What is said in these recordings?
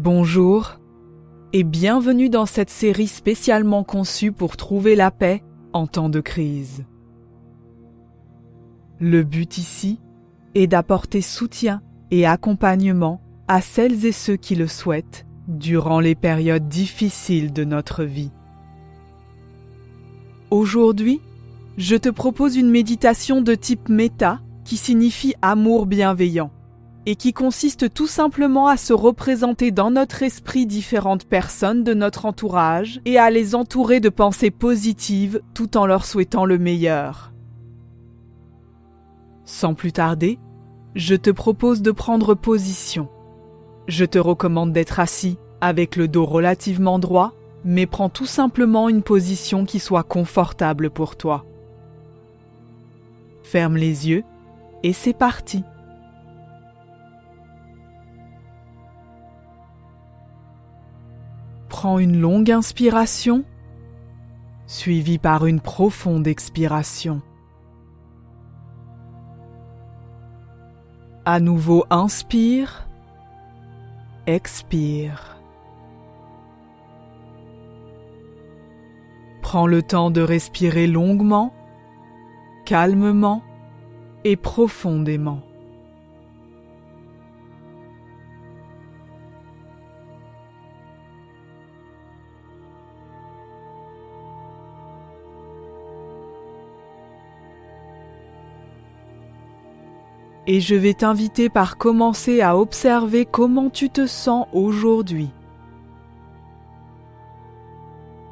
Bonjour et bienvenue dans cette série spécialement conçue pour trouver la paix en temps de crise. Le but ici est d'apporter soutien et accompagnement à celles et ceux qui le souhaitent durant les périodes difficiles de notre vie. Aujourd'hui, je te propose une méditation de type méta qui signifie amour bienveillant et qui consiste tout simplement à se représenter dans notre esprit différentes personnes de notre entourage et à les entourer de pensées positives tout en leur souhaitant le meilleur. Sans plus tarder, je te propose de prendre position. Je te recommande d'être assis avec le dos relativement droit, mais prends tout simplement une position qui soit confortable pour toi. Ferme les yeux et c'est parti. Prends une longue inspiration, suivie par une profonde expiration. À nouveau, inspire, expire. Prends le temps de respirer longuement, calmement et profondément. Et je vais t'inviter par commencer à observer comment tu te sens aujourd'hui.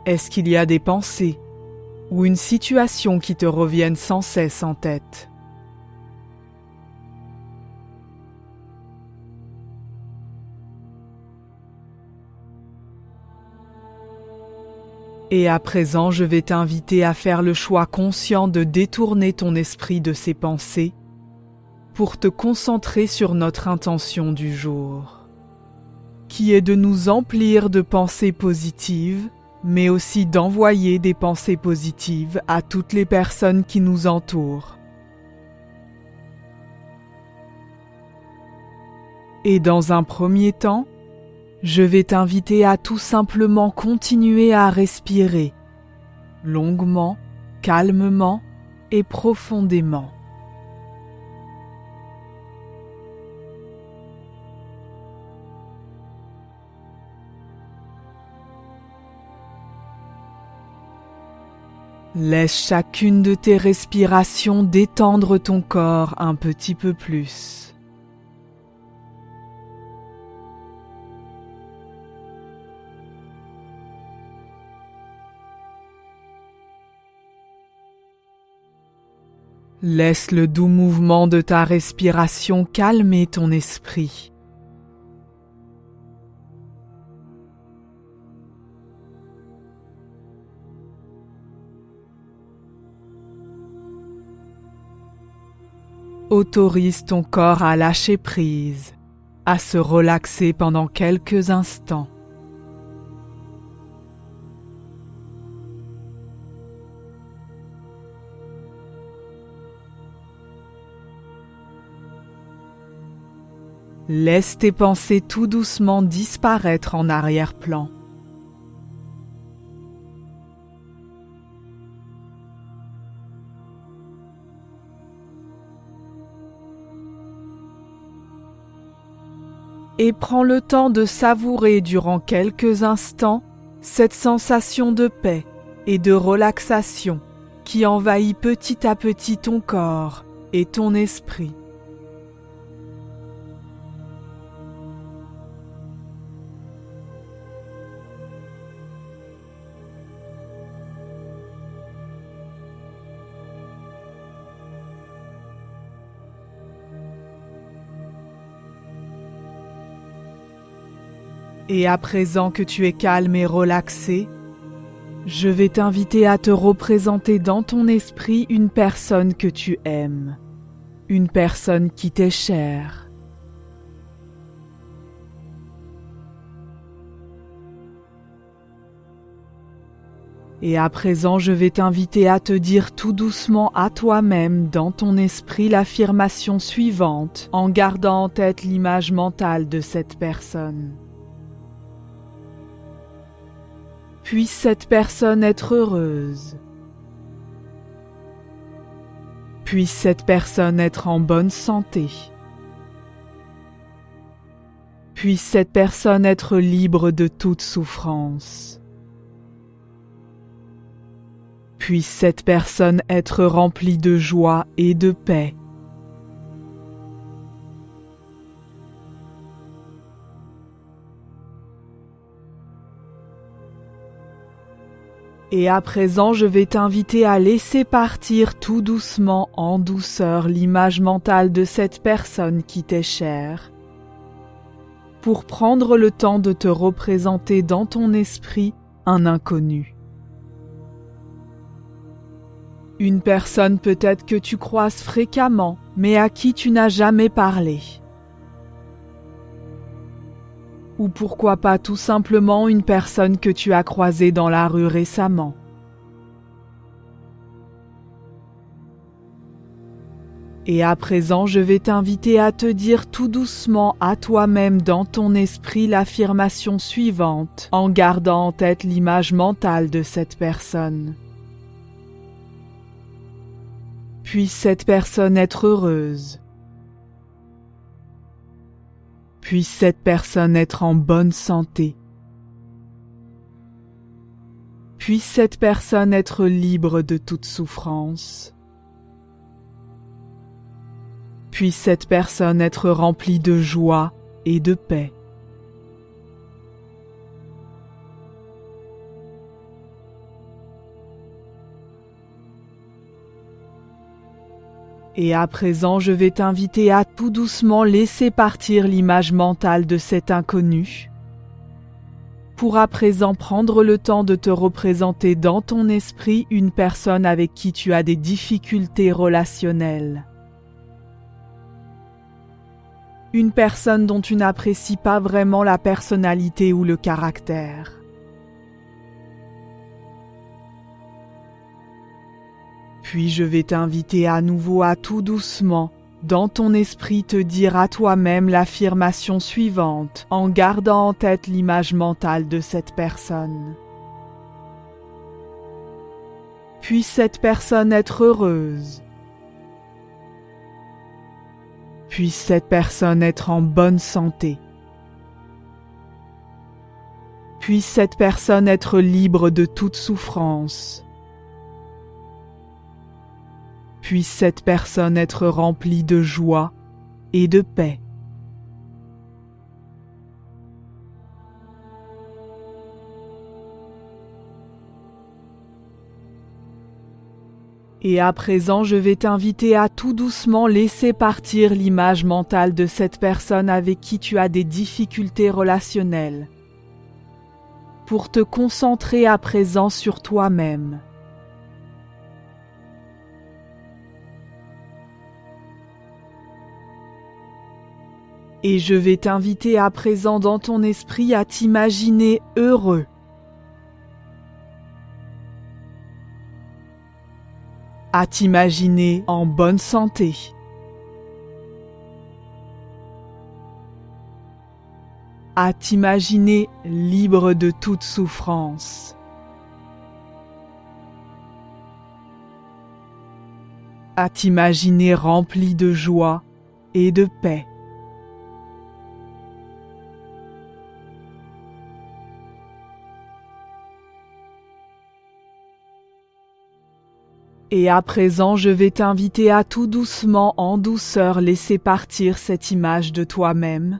Est-ce qu'il y a des pensées ou une situation qui te reviennent sans cesse en tête? Et à présent, je vais t'inviter à faire le choix conscient de détourner ton esprit de ces pensées pour te concentrer sur notre intention du jour, qui est de nous emplir de pensées positives, mais aussi d'envoyer des pensées positives à toutes les personnes qui nous entourent. Et dans un premier temps, je vais t'inviter à tout simplement continuer à respirer, longuement, calmement et profondément. Laisse chacune de tes respirations détendre ton corps un petit peu plus. Laisse le doux mouvement de ta respiration calmer ton esprit. Autorise ton corps à lâcher prise, à se relaxer pendant quelques instants. Laisse tes pensées tout doucement disparaître en arrière-plan. Et prends le temps de savourer durant quelques instants cette sensation de paix et de relaxation qui envahit petit à petit ton corps et ton esprit. Et à présent que tu es calme et relaxé, je vais t'inviter à te représenter dans ton esprit une personne que tu aimes, une personne qui t'est chère. Et à présent, je vais t'inviter à te dire tout doucement à toi-même dans ton esprit l'affirmation suivante en gardant en tête l'image mentale de cette personne. Puisse cette personne être heureuse. Puisse cette personne être en bonne santé. Puisse cette personne être libre de toute souffrance. Puisse cette personne être remplie de joie et de paix. Et à présent, je vais t'inviter à laisser partir tout doucement, en douceur, l'image mentale de cette personne qui t'est chère, pour prendre le temps de te représenter dans ton esprit un inconnu. Une personne peut-être que tu croises fréquemment, mais à qui tu n'as jamais parlé. Ou pourquoi pas tout simplement une personne que tu as croisée dans la rue récemment. Et à présent, je vais t'inviter à te dire tout doucement à toi-même dans ton esprit l'affirmation suivante, en gardant en tête l'image mentale de cette personne. Puisse cette personne être heureuse. Puisse cette personne être en bonne santé. Puisse cette personne être libre de toute souffrance. Puisse cette personne être remplie de joie et de paix. Et à présent, je vais t'inviter à tout doucement laisser partir l'image mentale de cet inconnu, pour à présent prendre le temps de te représenter dans ton esprit une personne avec qui tu as des difficultés relationnelles. Une personne dont tu n'apprécies pas vraiment la personnalité ou le caractère. Puis je vais t'inviter à nouveau à tout doucement, dans ton esprit, te dire à toi-même l'affirmation suivante, en gardant en tête l'image mentale de cette personne. Puisse cette personne être heureuse. Puisse cette personne être en bonne santé. Puisse cette personne être libre de toute souffrance. Puisse cette personne être remplie de joie et de paix. Et à présent, je vais t'inviter à tout doucement laisser partir l'image mentale de cette personne avec qui tu as des difficultés relationnelles, pour te concentrer à présent sur toi-même. Et je vais t'inviter à présent dans ton esprit à t'imaginer heureux. À t'imaginer en bonne santé. À t'imaginer libre de toute souffrance. À t'imaginer rempli de joie et de paix. Et à présent, je vais t'inviter à tout doucement, en douceur, laisser partir cette image de toi-même.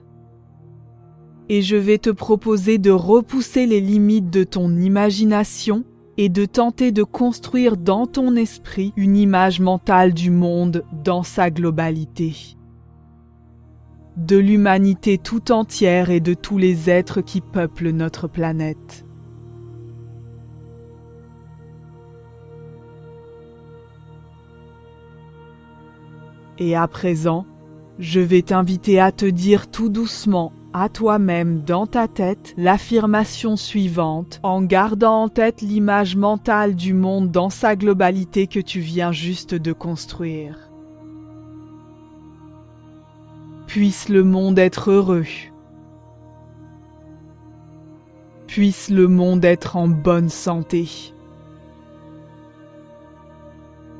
Et je vais te proposer de repousser les limites de ton imagination et de tenter de construire dans ton esprit une image mentale du monde dans sa globalité. De l'humanité tout entière et de tous les êtres qui peuplent notre planète. Et à présent, je vais t'inviter à te dire tout doucement, à toi-même dans ta tête, l'affirmation suivante, en gardant en tête l'image mentale du monde dans sa globalité que tu viens juste de construire. Puisse le monde être heureux. Puisse le monde être en bonne santé.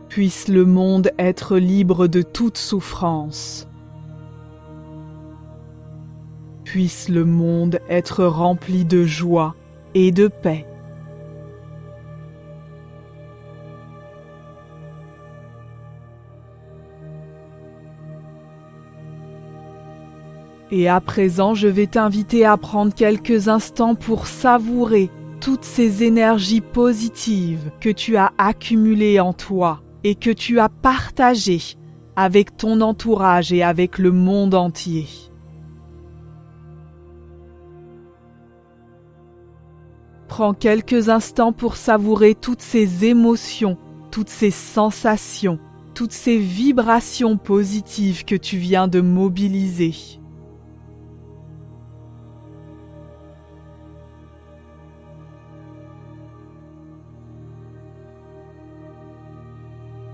Puisse le monde être libre de toute souffrance. Puisse le monde être rempli de joie et de paix. Et à présent, je vais t'inviter à prendre quelques instants pour savourer toutes ces énergies positives que tu as accumulées en toi et que tu as partagées avec ton entourage et avec le monde entier. Prends quelques instants pour savourer toutes ces émotions, toutes ces sensations, toutes ces vibrations positives que tu viens de mobiliser.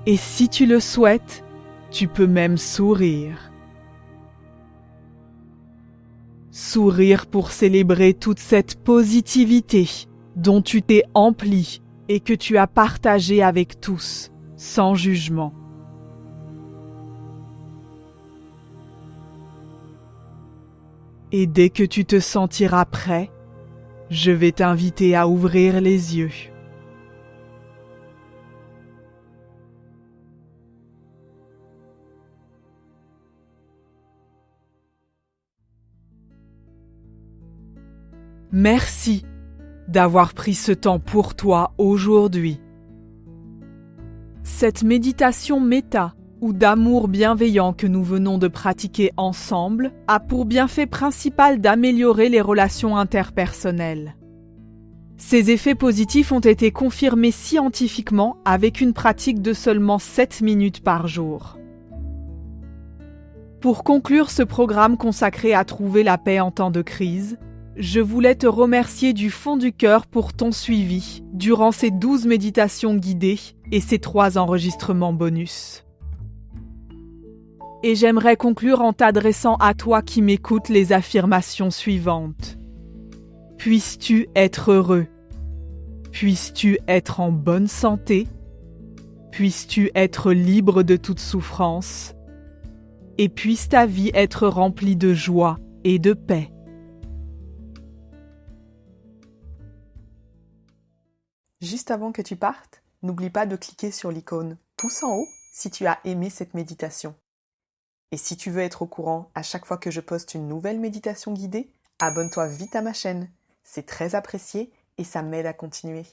Et si tu le souhaites, tu peux même sourire. Sourire pour célébrer toute cette positivité dont tu t'es empli et que tu as partagé avec tous, sans jugement. Et dès que tu te sentiras prêt, je vais t'inviter à ouvrir les yeux. Merci d'avoir pris ce temps pour toi aujourd'hui. Cette méditation méta ou d'amour bienveillant que nous venons de pratiquer ensemble a pour bienfait principal d'améliorer les relations interpersonnelles. Ces effets positifs ont été confirmés scientifiquement avec une pratique de seulement 7 minutes par jour. Pour conclure ce programme consacré à trouver la paix en temps de crise, je voulais te remercier du fond du cœur pour ton suivi durant ces 12 méditations guidées et ces 3 enregistrements bonus. Et j'aimerais conclure en t'adressant à toi qui m'écoutes les affirmations suivantes. Puisses-tu être heureux? Puisses-tu être en bonne santé? Puisses-tu être libre de toute souffrance? Et puisse ta vie être remplie de joie et de paix. Juste avant que tu partes, n'oublie pas de cliquer sur l'icône pouce en haut si tu as aimé cette méditation. Et si tu veux être au courant à chaque fois que je poste une nouvelle méditation guidée, abonne-toi vite à ma chaîne. C'est très apprécié et ça m'aide à continuer.